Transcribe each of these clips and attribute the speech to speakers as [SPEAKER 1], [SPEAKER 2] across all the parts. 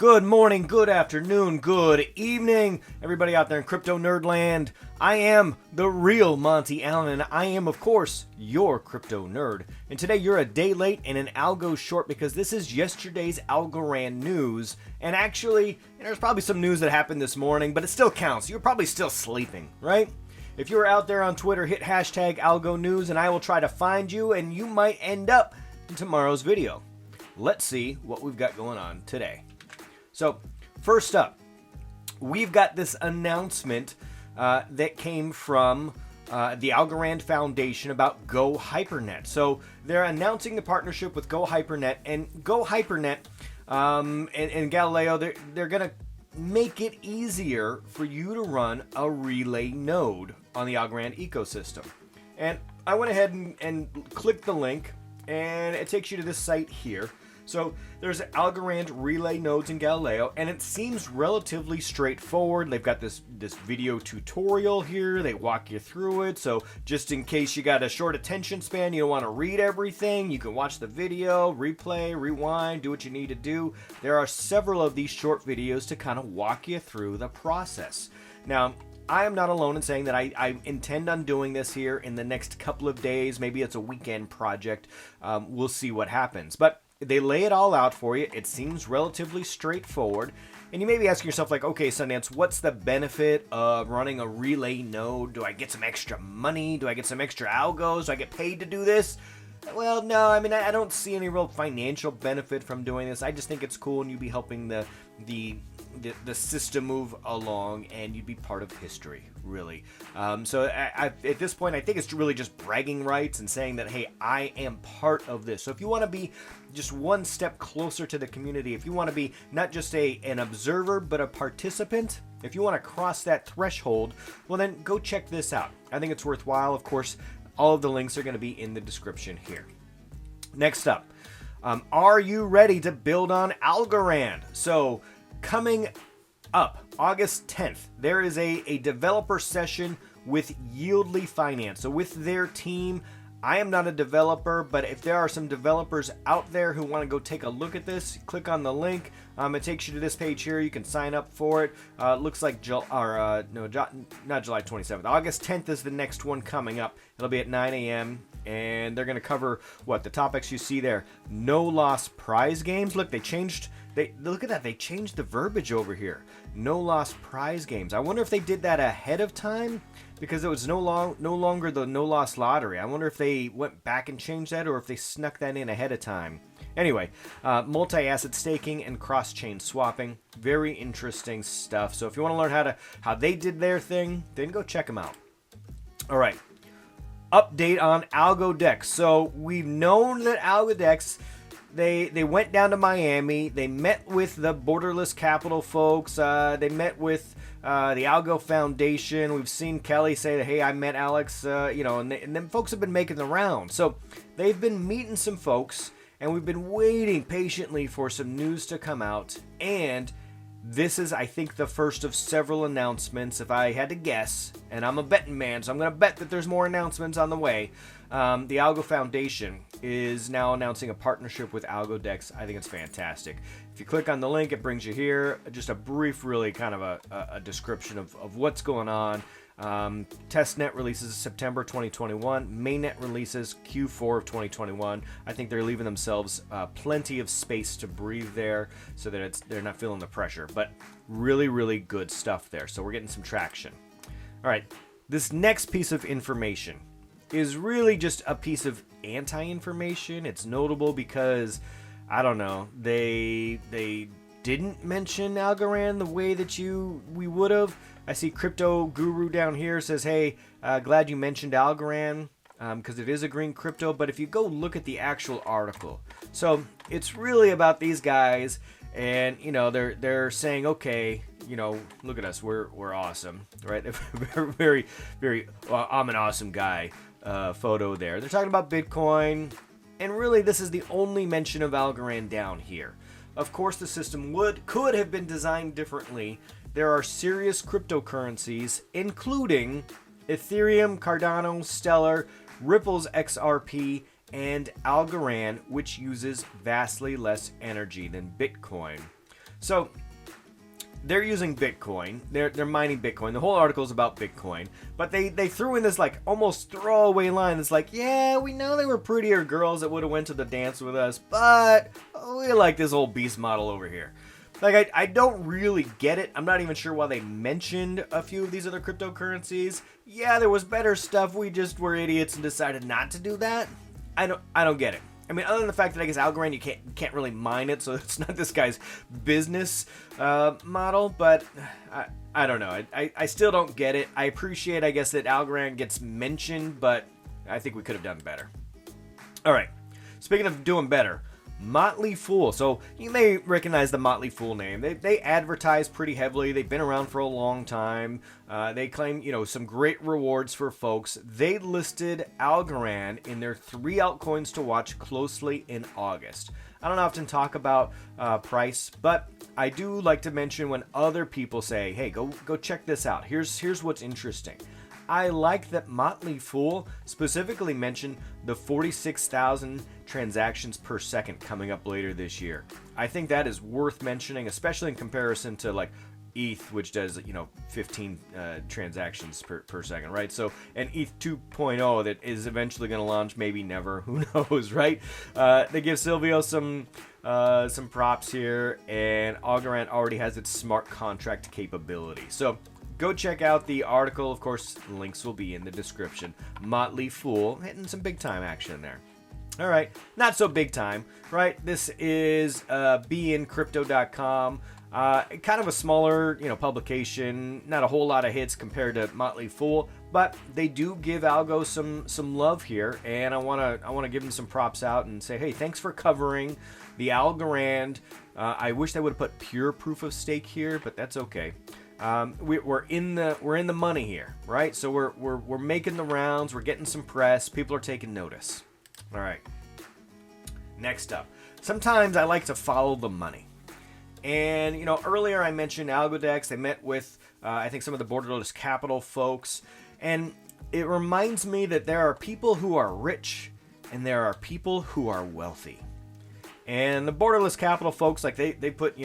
[SPEAKER 1] Good morning, good afternoon, good evening, everybody out there in crypto nerd land. I am the real Monty Allen, and I am, of course, your crypto nerd. And today you're a day late and an algo short because this is yesterday's Algorand news. And actually, there's probably some news that happened this morning, but it still counts. You're probably still sleeping, right? If you're out there on Twitter, hit hashtag Algo News, and I will try to find you, and you might end up in tomorrow's video. Let's see what we've got going on today. So, first up, we've got this announcement that came from the Algorand Foundation about Go Hypernet. So, they're announcing the partnership with Go Hypernet, and Go Hypernet and Galileo, they're going to make it easier for you to run a relay node on the Algorand ecosystem. And I went ahead and clicked the link, and it takes you to this site here. So there's Algorand relay nodes in Galileo, and it seems relatively straightforward. They've got this video tutorial here. They walk you through it. So just in case you got a short attention span, you don't want to read everything, you can watch the video, replay, rewind, do what you need to do. There are several of these short videos to kind of walk you through the process. Now, I am not alone in saying that I intend on doing this here in the next couple of days. Maybe it's a weekend project. We'll see what happens. But they lay it all out for you. It seems relatively straightforward. And you may be asking yourself, like, okay, Sundance, what's the benefit of running a relay node? Do I get some extra money? Do I get some extra algos? Do I get paid to do this? Well, no, I mean, I don't see any real financial benefit from doing this. I just think it's cool, and you'd be helping the system move along, and you'd be part of history, really. So at this point, I think it's really just bragging rights and saying that, hey, I am part of this. So if you want to be just one step closer to the community, if you want to be not just an observer, but a participant, if you want to cross that threshold, well, then go check this out. I think it's worthwhile. Of course, all of the links are going to be in the description here. Next up, are you ready to build on Algorand? So coming up August 10th, there is a developer session with Yieldly Finance. So with their team, I am not a developer, but if there are some developers out there who want to go take a look at this, click on the link. It takes you to this page here. You can sign up for it. Looks like not July 27th. August 10th is the next one coming up. It'll be at 9 a.m. And they're going to cover the topics you see there. No loss prize games. Look, look at that. They changed the verbiage over here. No loss prize games. I wonder if they did that ahead of time because it was no longer the no loss lottery. I wonder if they went back and changed that or if they snuck that in ahead of time. Anyway, multi-asset staking and cross-chain swapping. Very interesting stuff. So if you want to learn how they did their thing, then go check them out. All right. Update on Algodex. So we've known that Algodex, they went down to Miami. They met with the Borderless Capital folks. They met with the ALGO Foundation. We've seen Kelly say that, hey, I met Alex, and then folks have been making the round. So they've been meeting some folks, and we've been waiting patiently for some news to come out. And this is, I think, the first of several announcements, if I had to guess. And I'm a betting man, so I'm going to bet that there's more announcements on the way. The ALGO Foundation is now announcing a partnership with Algodex. I think it's fantastic. If you click on the link, it brings you here. Just a brief, really kind of a description of what's going on. Testnet releases September 2021. Mainnet releases Q4 of 2021. I think they're leaving themselves plenty of space to breathe there so that they're not feeling the pressure. But really, really good stuff there. So we're getting some traction. All right, this next piece of information is really just a piece of anti-information. It's notable because, I don't know, they didn't mention Algorand the way that we would have. I see Crypto Guru down here says, hey, glad you mentioned Algorand because it is a green crypto. But if you go look at the actual article, so it's really about these guys, and they're saying, okay, look at us, we're awesome, right? very, very, I'm an awesome guy. Photo there. They're talking about Bitcoin, and really this is the only mention of Algorand down here. Of course, the system could have been designed differently. There are serious cryptocurrencies, including Ethereum, Cardano, Stellar, Ripple's XRP, and Algorand, which uses vastly less energy than Bitcoin. So they're using Bitcoin. They're mining Bitcoin. The whole article is about Bitcoin, but they threw in this like almost throwaway line that's like, yeah, we know they were prettier girls that would have went to the dance with us, but we like this old beast model over here. Like, I don't really get it. I'm not even sure why they mentioned a few of these other cryptocurrencies. Yeah, there was better stuff. We just were idiots and decided not to do that. I don't get it. I mean, other than the fact that I guess Algorand, you can't really mine it, so it's not this guy's business model. But I don't know. I still don't get it. I appreciate, I guess, that Algorand gets mentioned, but I think we could have done better. All right. Speaking of doing better, Motley Fool. So you may recognize the Motley Fool name. They advertise pretty heavily. They've been around for a long time. They claim, some great rewards for folks. They listed Algorand in their 3 altcoins to watch closely in August. I don't often talk about price, but I do like to mention when other people say, hey, go check this out. Here's what's interesting. I like that Motley Fool specifically mentioned the 46,000 transactions per second coming up later this year. I think that is worth mentioning, especially in comparison to like ETH, which does 15 transactions per second, right? So an ETH 2.0 that is eventually going to launch, maybe never, who knows, right? They give Silvio some props here, and Algorand already has its smart contract capability. So go check out the article. Of course, links will be in the description. Motley Fool hitting some big time action there. All right, not so big time, right? This is beincrypto.com. Kind of a smaller, publication. Not a whole lot of hits compared to Motley Fool, but they do give ALGO some love here, and I wanna give them some props out and say, hey, thanks for covering the Algorand. I wish they would have put pure proof of stake here, but that's okay. We're in the money here, right? So we're making the rounds. We're getting some press. People are taking notice. All right. Next up, sometimes I like to follow the money. And earlier I mentioned Algodex. They met with I think some of the borderless capital folks, and it reminds me that there are people who are rich and there are people who are wealthy. And the borderless capital folks, like they put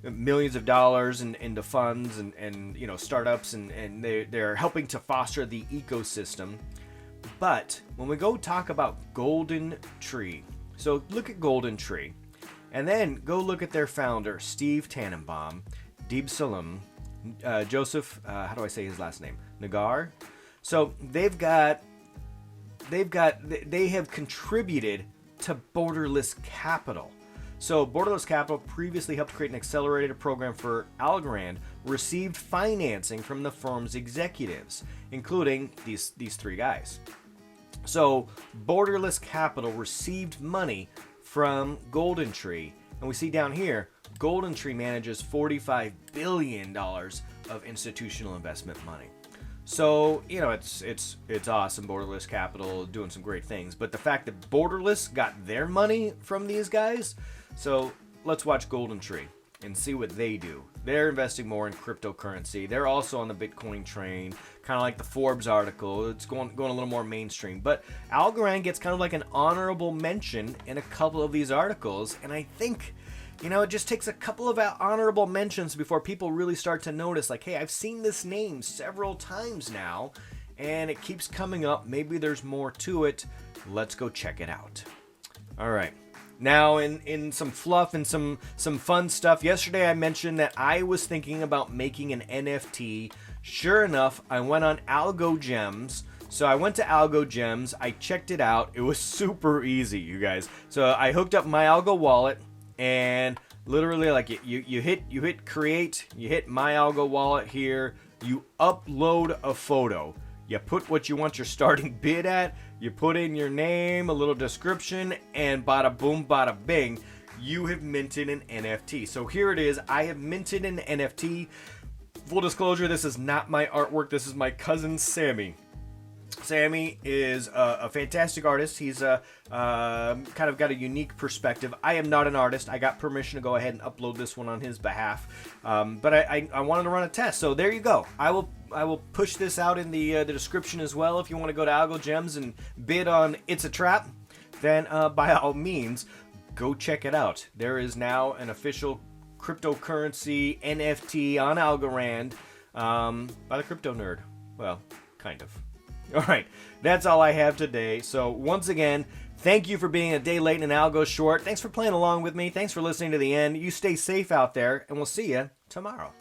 [SPEAKER 1] millions of dollars into funds and startups, and they're helping to foster the ecosystem. But when we go talk about Golden Tree, so look at Golden Tree, and then go look at their founder, Steve Tannenbaum, Deeb Salam, Joseph, how do I say his last name? Nagar. So they have contributed to Borderless Capital. So Borderless Capital previously helped create an accelerated program for Algorand, received financing from the firm's executives, including these 3 guys. So Borderless Capital received money from Golden Tree, and we see down here, Golden Tree manages $45 billion of institutional investment money. So, it's awesome, Borderless Capital doing some great things, but the fact that Borderless got their money from these guys, so let's watch Golden Tree and see what they do. They're investing more in cryptocurrency. They're also on the Bitcoin train, kind of like the Forbes article. It's going a little more mainstream. But Algorand gets kind of like an honorable mention in a couple of these articles, and I think it just takes a couple of honorable mentions before people really start to notice, like, hey, I've seen this name several times now, and it keeps coming up. Maybe there's more to it. Let's go check it out. All right. Now, in some fluff and some fun stuff, yesterday I mentioned that I was thinking about making an NFT. Sure enough, I went on ALGO Gems. So I went to ALGO Gems. I checked it out. It was super easy, you guys. So I hooked up my ALGO wallet, and literally, like, you hit create, you hit my ALGO wallet here, you upload a photo. You put what you want your starting bid at, you put in your name, a little description, and bada boom, bada bing, you have minted an NFT. So here it is. I have minted an NFT. Full disclosure, this is not my artwork. This is my cousin Sammy. Sammy is a fantastic artist. He's kind of got a unique perspective. I am not an artist. I got permission to go ahead and upload this one on his behalf. But I wanted to run a test. So there you go. I will push this out in the description as well. If you want to go to ALGO Gems and bid on It's a Trap, then by all means, go check it out. There is now an official cryptocurrency NFT on Algorand by the Crypto Nerd. Well, kind of. All right, that's all I have today. So once again, thank you for being a day late and an algo short. Thanks for playing along with me. Thanks for listening to the end. You stay safe out there, and we'll see you tomorrow.